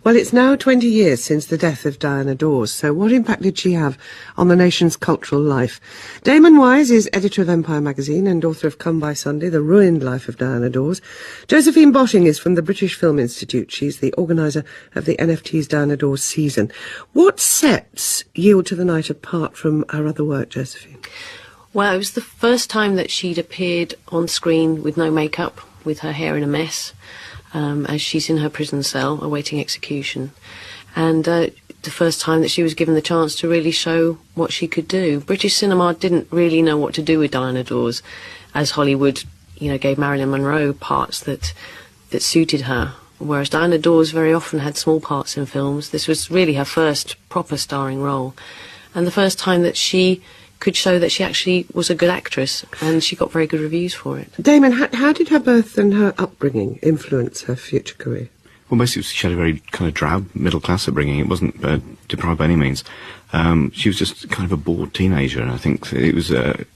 Well, it's now 20 years since the death of Diana Dors, so what impact did she have on the nation's cultural life? Damon Wise is editor of Empire magazine and author of Come By Sunday, The Ruined Life of Diana Dors. Josephine is from the British Film Institute. She's the organiser of the NFT's Diana Dors season. What sets Yield to the Night apart from her other work, Josephine? Well, it was the first time that she'd appeared on screen with no makeup, with her hair in a mess, as she's in her prison cell awaiting execution. And the first time that she was given the chance to really show what she could do. British cinema didn't really know what to do with Diana Dors, as Hollywood, gave Marilyn Monroe parts that suited her, whereas Diana Dors very often had small parts in films. This was really her first proper starring role, and the first time that she could show that she actually was a good actress, and she got very good reviews for it. Damon, how did her birth and her upbringing influence her future career? Well, basically, she had a very kind of drab middle-class upbringing. It wasn't deprived by any means. She was just kind of a bored teenager, and I think it was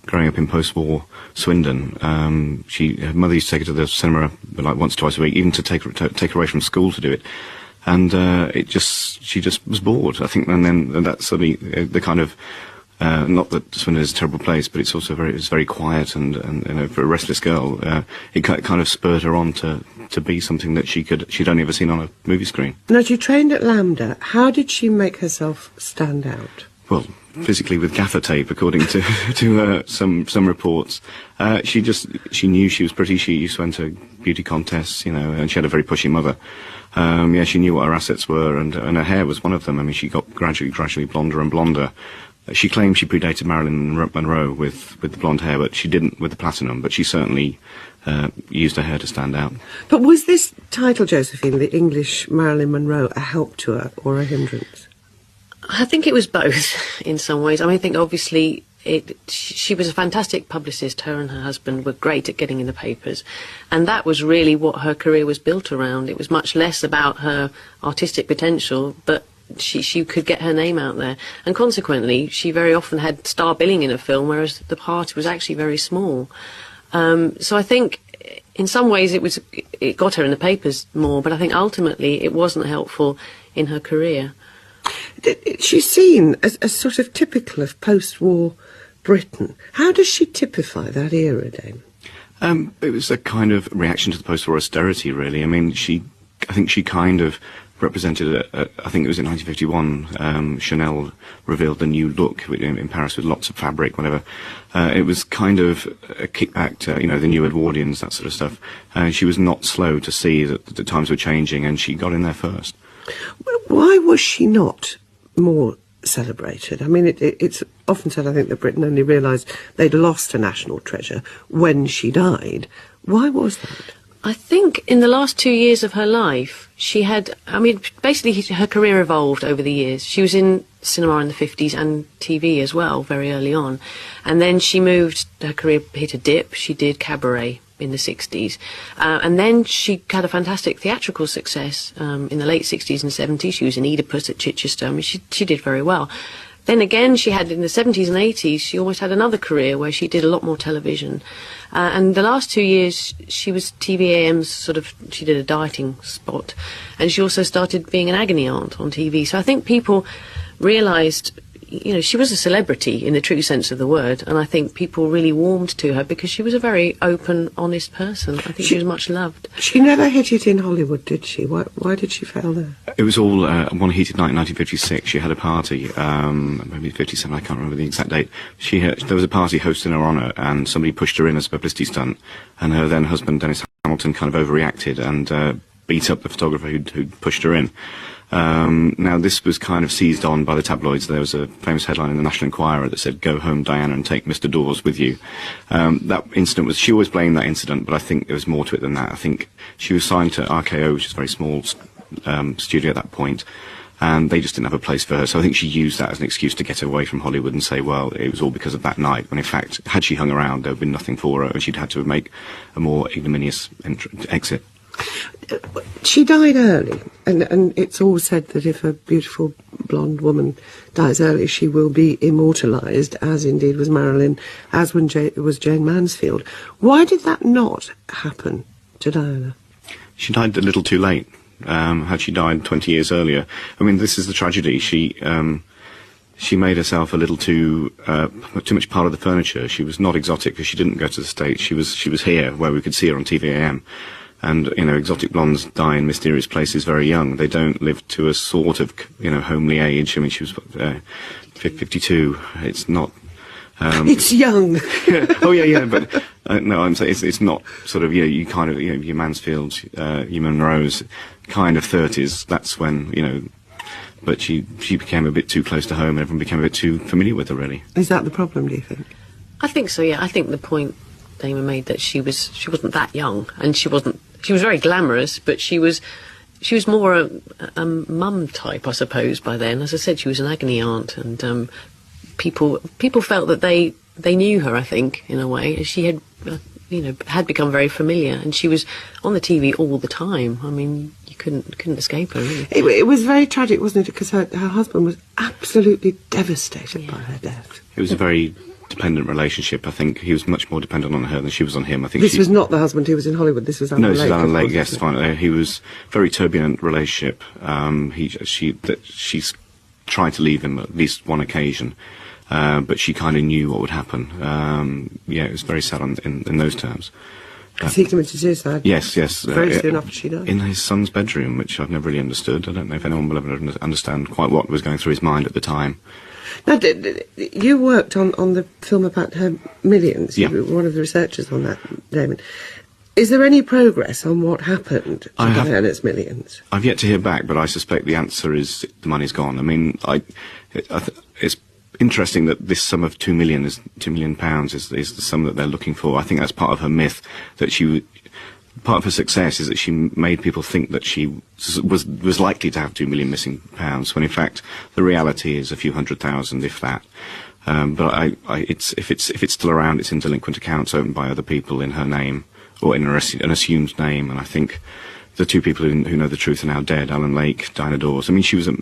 growing up in post-war Swindon. Her mother used to take her to the cinema like once, twice a week, even to take her away from school to do it. And she just was bored, I think, and then that's suddenly the kind of not that Swindon is a terrible place, but it's also very quiet, and for a restless girl, it kind of spurred her on to be something that she'd only ever seen on a movie screen. Now, she trained at Lambda. How did she make herself stand out? Well, physically with gaffer tape, according to some reports. She knew she was pretty. She used to enter beauty contests, and she had a very pushy mother. She knew what her assets were, and her hair was one of them. I mean, she got gradually blonder and blonder. She claimed she predated Marilyn Monroe with the blonde hair, but she didn't with the platinum, but she certainly used her hair to stand out. But was this title, Josephine, the English Marilyn Monroe, a help to her or a hindrance? I think it was both in some ways. I mean, I think obviously she was a fantastic publicist. Her and her husband were great at getting in the papers, and that was really what her career was built around. It was much less about her artistic potential, but she could get her name out there, and consequently she very often had star billing in a film, whereas the part was actually very small. So I think in some ways it got her in the papers more, but I think ultimately it wasn't helpful in her career. She's seen as sort of typical of post-war Britain. How does she typify that era, Dame? It was a kind of reaction to the post-war austerity, really. I mean, I think she kind of represented I think it was in 1951, Chanel revealed the new look in Paris with lots of fabric, whatever. It was kind of a kickback to, the new Edwardians, that sort of stuff. She was not slow to see that the times were changing, and she got in there first. Why was she not more celebrated? I mean, it's often said, I think, that Britain only realised they'd lost a national treasure when she died. Why was that? I think in the last 2 years of her life, basically her career evolved over the years. She was in cinema in the 50s and TV as well, very early on. And then her career hit a dip. She did Cabaret in the 60s. And then she had a fantastic theatrical success in the late 60s and 70s. She was in Oedipus at Chichester. I mean, she did very well. Then again, she had, in the 70s and 80s, she almost had another career where she did a lot more television. And the last 2 years, she was TVAM's she did a dieting spot. And she also started being an agony aunt on TV. So I think people realised, she was a celebrity in the true sense of the word. And I think people really warmed to her because she was a very open, honest person. I think she was much loved. She never hit it in Hollywood, did she? Why did she fail there? It was all one heated night in 1956. She had a party, maybe 57, I can't remember the exact date. There was a party hosted in her honour, and somebody pushed her in as a publicity stunt, and her then husband, Dennis Hamilton, kind of overreacted and beat up the photographer who'd pushed her in. Now, this was kind of seized on by the tabloids. There was a famous headline in the National Enquirer that said, "Go home, Diana, and take Mr. Dors with you." That incident she always blamed that incident, but I think there was more to it than that. I think she was signed to RKO, which is a very small studio at that point, and they just didn't have a place for her. So I think she used that as an excuse to get away from Hollywood and say, well, it was all because of that night, when in fact, had she hung around, there would have been nothing for her, and she'd had to make a more ignominious exit. She died early, and it's always said that if a beautiful blonde woman dies early, she will be immortalised, as indeed was Marilyn, as was Jane Mansfield. Why did that not happen to Diana? She died a little too late. had she died 20 years earlier. I mean, this is the tragedy. She made herself a little too much part of the furniture. She was not exotic because she didn't go to the States. She was here where we could see her on TVAM. And, you know, exotic blondes die in mysterious places very young. They don't live to a sort of, you know, homely age. I mean, she was 52. It's not... it's young. Oh, yeah, but... no, I'm saying it's not sort of, you know, you kind of, you know, your Mansfields, your Monroes, kind of 30s. That's when, you know... But she became a bit too close to home, and everyone became a bit too familiar with her, really. Is that the problem, do you think? I think so, yeah. I think the point Damon made that she wasn't that young, and she was very glamorous, but she was more a mum type, I suppose, by then. As I said, she was an agony aunt, and people felt that they knew her, I think, in a way. She had, you know, had become very familiar, and she was on the TV all the time. I mean, you couldn't escape her, really. It was very tragic, wasn't it? Because her husband was absolutely devastated by her death. It was a very dependent relationship. I think he was much more dependent on her than she was on him. I think this was not the husband who was in Hollywood. This was Alan Lake. No, this was Alan Lake. Yes, fine. He was very turbulent relationship. She's tried to leave him at least one occasion, but she kind of knew what would happen. Yeah, it was very sad in those terms. Because he committed suicide. Yes. Very soon after she died. In his son's bedroom, which I've never really understood. I don't know if anyone will ever understand quite what was going through his mind at the time. Now, you worked on the film about her Millions. Yeah. You were one of the researchers on that, Damon. Is there any progress on what happened to Diana's Millions? I've yet to hear back, but I suspect the answer is the money's gone. I mean, it's interesting that this sum of £2 million is the sum that they're looking for. I think that's part of her myth, that part of her success is that she made people think that she was likely to have £2 million missing pounds, when in fact the reality is a few 100,000, if that. But if it's still around, it's in delinquent accounts opened by other people in her name, or in an assumed name. And I think the two people who know the truth are now dead, Alan Lake, Diana Dors. I mean, she was a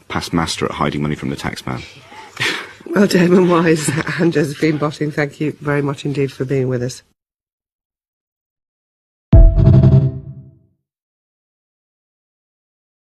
past master at hiding money from the taxman. Well, Damon Wise and Josephine Botting, thank you very much indeed for being with us.